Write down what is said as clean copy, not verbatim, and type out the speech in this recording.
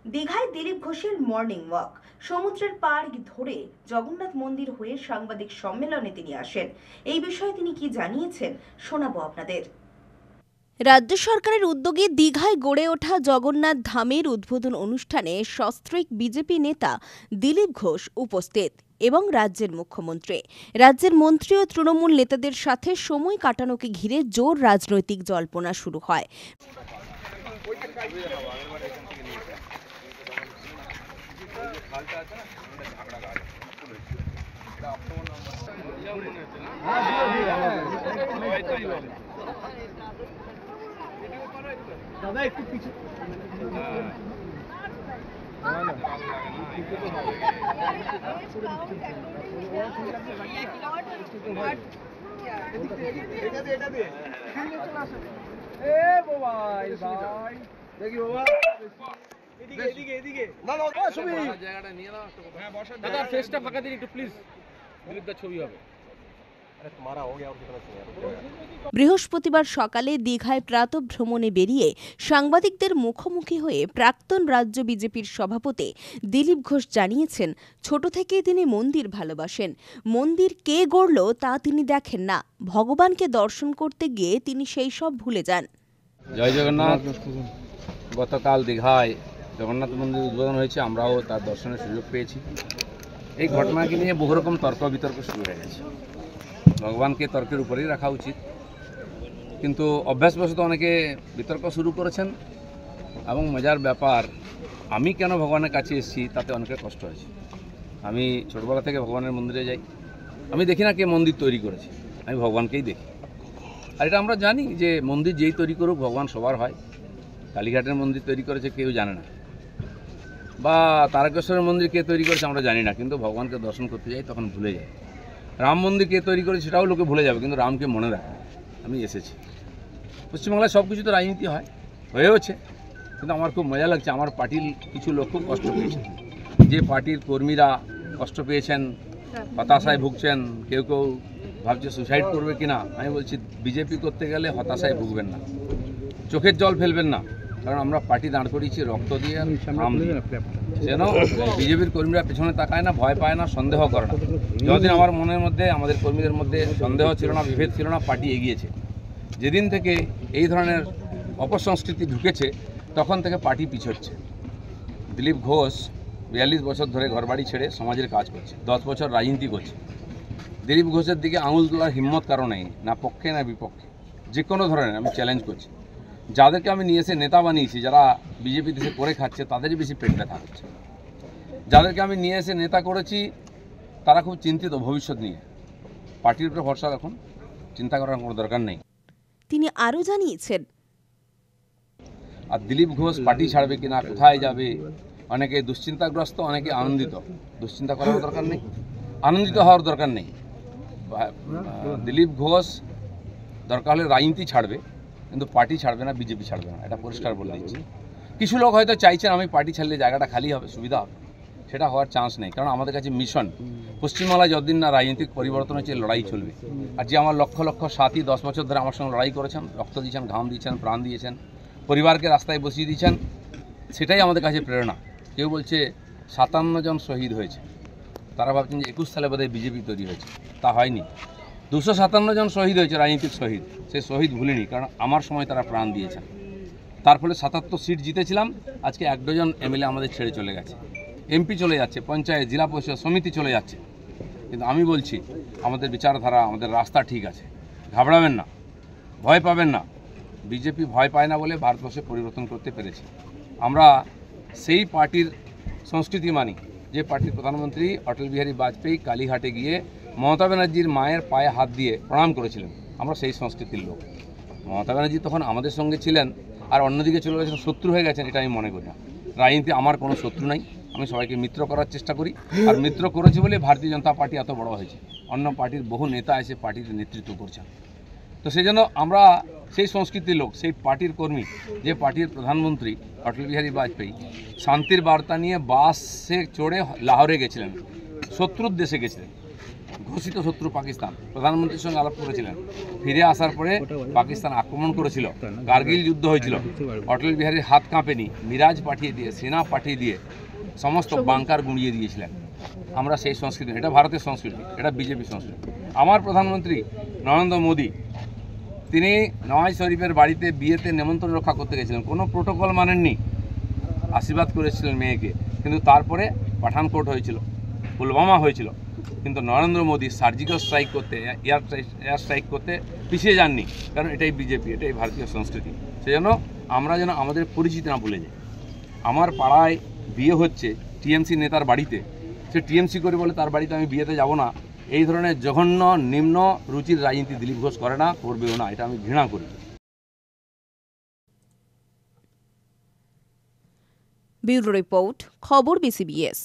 দীঘায় দিলীপ ঘোষের morning walk. সমুদ্রের পাড় ধরে জগন্নাথ মন্দির হয়ে সাংবাদিক সম্মেলনে তিনি আসেন। এই বিষয়ে তিনি কি জানিয়েছেন শোনাবো আপনাদের। রাজ্য সরকারের উদ্যোগে দীঘায় গড়ে ওঠা জগন্নাথ ধামের উদ্বোধন অনুষ্ঠানে সস্ত্রীক বিজেপি নেতা দিলীপ ঘোষ উপস্থিত এবং রাজ্যের মুখ্যমন্ত্রী, রাজ্যের মন্ত্রী ও তৃণমূল নেতাদের সাথে সময় কাটানোকে ঘিরে জোর রাজনৈতিক জল্পনা শুরু হয়। দাদা একটু পিছু দেখি বাবা এদিকে এদিকে জায়গাটা নিয়ে নাও। দাদা ফেসটা ফাঁকা দিন একটু প্লিজ, দিলীপদার ছবি হবে। বৃহস্পতিবার সকালে দীঘায় প্রাতঃভ্রমণে বেরিয়ে সাংবাদিকদের মুখোমুখি হয়ে প্রাক্তন রাজ্য বিজেপির সভাপতি দিলীপ ঘোষ জানিয়েছেন, ছোট থেকেই তিনি মন্দির ভালোবাসেন। মন্দির কে গড়ল তা তিনি দেখেন না, ভগবানকে দর্শন করতে গিয়ে তিনি সেই সব ভুলে যান। জয় জগন্নাথ। গতকাল দীঘায় জগন্নাথ মন্দির উদ্বোধন হয়েছে, আমরাও তার দর্শনের সুযোগ পেয়েছি। এই ঘটনাকে নিয়ে বহু রকম তর্ক বিতর্ক শুরু হয়ে গেছে। ভগবানকে তর্কের উপরেই রাখা উচিত, কিন্তু অভ্যাসবশত অনেকে বিতর্ক শুরু করেছেন এবং মজার ব্যাপার, আমি কেন ভগবানের কাছে এসেছি তাতে অনেকের কষ্ট হয়েছে। আমি ছোটবেলা থেকে ভগবানের মন্দিরে যাই, আমি দেখি না কে মন্দির তৈরি করেছে, আমি ভগবানকেই দেখি। আর এটা আমরা জানি যে মন্দির যেই তৈরি করুক ভগবান সবার হয়। কালীঘাটের মন্দির তৈরি করেছে কেউ জানে না, বা তারকেশ্বরের মন্দির কে তৈরি করেছে আমরা জানি না, কিন্তু ভগবানকে দর্শন করতে যাই তখন ভুলে যাই। রাম মন্দির কে তৈরি করেছে সেটাও লোকে ভুলে যাবে, কিন্তু রামকে মনে রাখে। আমি এসেছি, পশ্চিমবাংলায় সব কিছু তো রাজনীতি হয়, হয়েওছে, কিন্তু আমার খুব মজা লাগছে। আমার পার্টির কিছু লোক খুব কষ্ট পেয়েছেন, যে পার্টির কর্মীরা কষ্ট পেয়েছেন, হতাশায় ভুগছেন, কেউ কেউ ভাবছে সুসাইড করবে কিনা। আমি বলছি বিজেপি করতে গেলে হতাশায় ভুগবেন না, চোখের জল ফেলবেন না, কারণ আমরা পার্টি দাঁড় করিয়েছি রক্ত দিয়ে, নাম দিয়ে। যেন বিজেপির কর্মীরা পেছনে তাকায় না, ভয় পায় না, সন্দেহ করে না। যতদিন আমার মনের মধ্যে, আমাদের কর্মীদের মধ্যে সন্দেহ ছিল না, বিভেদ ছিল না, পার্টি এগিয়েছে। যেদিন থেকে এই ধরনের অপসংস্কৃতি ঢুকেছে তখন থেকে পার্টি পিছোচ্ছে। দিলীপ ঘোষ 42 বছর ধরে ঘরবাড়ি ছেড়ে সমাজের কাজ করছে, 10 বছর রাজনীতি করছে। দিলীপ ঘোষের দিকে আঙুল তোলার হিম্মত কারো নেই, না পক্ষে না বিপক্ষে। যে কোনো ধরনের আমি চ্যালেঞ্জ করছি। যাদেরকে আমি নিয়ে এসে নেতা বানিয়েছি, যারা বিজেপি দেশে করে খাচ্ছে, তাদেরই বেশি পেট ব্যথা হচ্ছে। যাদেরকে আমি নিয়ে এসে নেতা করেছি তারা খুব চিন্তিত ভবিষ্যৎ নিয়ে। পার্টির উপরে ভরসা রাখুন, চিন্তা করার কোনো দরকার নেই। তিনি আরও জানিয়েছেন, আর দিলীপ ঘোষ পার্টি ছাড়বে কিনা, কোথায় যাবে, অনেকে দুশ্চিন্তাগ্রস্ত, অনেকে আনন্দিত। দুশ্চিন্তা করার দরকার নেই, আনন্দিত হওয়ার দরকার নেই। দিলীপ ঘোষ দরকার হলে রাজনীতি ছাড়বে, কিন্তু পার্টি ছাড়বে না, বিজেপি ছাড়বে না, এটা পরিষ্কার বলে দিচ্ছি। কিছু লোক হয়তো চাইছেন আমি পার্টি ছাড়লে জায়গাটা খালি হবে, সুবিধা হবে, সেটা হওয়ার চান্স নেই। কারণ আমাদের কাছে মিশন, পশ্চিমবাংলায় যতদিন না রাজনৈতিক পরিবর্তন হচ্ছে লড়াই চলবে। আর যে আমার লক্ষ লক্ষ সাথী 10 বছর ধরে আমার সঙ্গে লড়াই করেছেন, রক্ত দিয়েছেন, ঘাম দিয়েছেন, প্রাণ দিয়েছেন, পরিবারকে রাস্তায় বসিয়ে দিয়েছেন, সেটাই আমাদের কাছে প্রেরণা। কেউ বলছে 57 জন শহীদ হয়েছে, তারা ভাবছেন যে 21 সালে বোধহয় বিজেপি তৈরি হয়েছে, তা হয়নি। 257 জন শহীদ হয়েছে, রাজনৈতিক শহীদ। সেই শহীদ ভুলিনি, কারণ আমার সময় তারা প্রাণ দিয়েছেন। তার ফলে 77 সিট জিতেছিলাম। আজকে 1 ডজন এমএলএ আমাদের ছেড়ে চলে গেছে, এমপি চলে যাচ্ছে, পঞ্চায়েত, জেলা পরিষদ সমিতি চলে যাচ্ছে। কিন্তু আমি বলছি আমাদের বিচারধারা, আমাদের রাস্তা ঠিক আছে, ঘাবড়াবেন না, ভয় পাবেন না। বিজেপি ভয় পায় না বলে ভারতবর্ষে পরিবর্তন করতে পেরেছে। আমরা সেই পার্টির সংস্কৃতি মানি, যে পার্টির প্রধানমন্ত্রী অটল বিহারী বাজপেয়ী কালীঘাটে গিয়ে মমতা ব্যানার্জির মায়ের পায়ে হাত দিয়ে প্রণাম করেছিলেন। আমরা সেই সংস্কৃতির লোক। মমতা ব্যানার্জি তখন আমাদের সঙ্গে ছিলেন, আর অন্যদিকে চলে গেছেন, শত্রু হয়ে গেছেন, এটা আমি মনে করি না। রাজনীতি আমার কোনো শত্রু নাই, আমি সবাইকে মিত্র করার চেষ্টা করি, আর মিত্র করেছি বলে ভারতীয় জনতা পার্টি এত বড় হয়েছে। অন্য পার্টির বহু নেতা এসে পার্টির নেতৃত্ব করছেন। তো সেই জন্য আমরা সেই সংস্কৃতির লোক, সেই পার্টির কর্মী, যে পার্টির প্রধানমন্ত্রী অটল বিহারী বাজপেয়ী শান্তির বার্তা নিয়ে বাসে চড়ে লাহোরে গেছিলেন, শত্রুর দেশে গেছিলেন, ঘোষিত শত্রু পাকিস্তান, প্রধানমন্ত্রীর সঙ্গে আলাপ করেছিলেন। ফিরে আসার পরে পাকিস্তান আক্রমণ করেছিল, কার্গিল যুদ্ধ হয়েছিল, অটল বিহারীর হাত কাঁপেনি, মিরাজ পাঠিয়ে দিয়ে, সেনা পাঠিয়ে দিয়ে সমস্ত বাংকার গুঁড়িয়ে দিয়েছিলেন। আমরা সেই সংস্কৃতি, এটা ভারতের সংস্কৃতি, এটা বিজেপি সংস্কৃতি। আমার প্রধানমন্ত্রী নরেন্দ্র মোদী তিনি নওয়াজ শরীফের বাড়িতে বিয়েতে নেমন্ত্রণ রক্ষা করতে গেছিলেন, কোনো প্রোটোকল মানেননি, আশীর্বাদ করেছিলেন মেয়েকে, কিন্তু তারপরে পাঠানকোট হয়েছিল, পুলওয়ামা হয়েছিল, কিন্তু নরেন্দ্র মোদী সার্জিক্যাল স্ট্রাইক করতে, এয়ার স্ট্রাইক করতে পিছিয়ে যাননি, কারণ এটাই বিজেপি, এটাই ভারতীয় সংস্কৃতি। সেজন্য আমরা যেন আমাদের পরিচিতি না ভুলে যাই। আমার পাড়ায় বিয়ে হচ্ছে টিএমসি নেতার বাড়িতে, সে টিএমসি করে বলে তার বাড়িতে আমি বিয়েতে যাব না, এই ধরনের জঘন্য নিম্ন রুচির রাজনীতি দিলীপ ঘোষ করে না, করবেও না, এটা আমি ঘৃণা করি। ব্যুরো রিপোর্ট, খবর BCBS।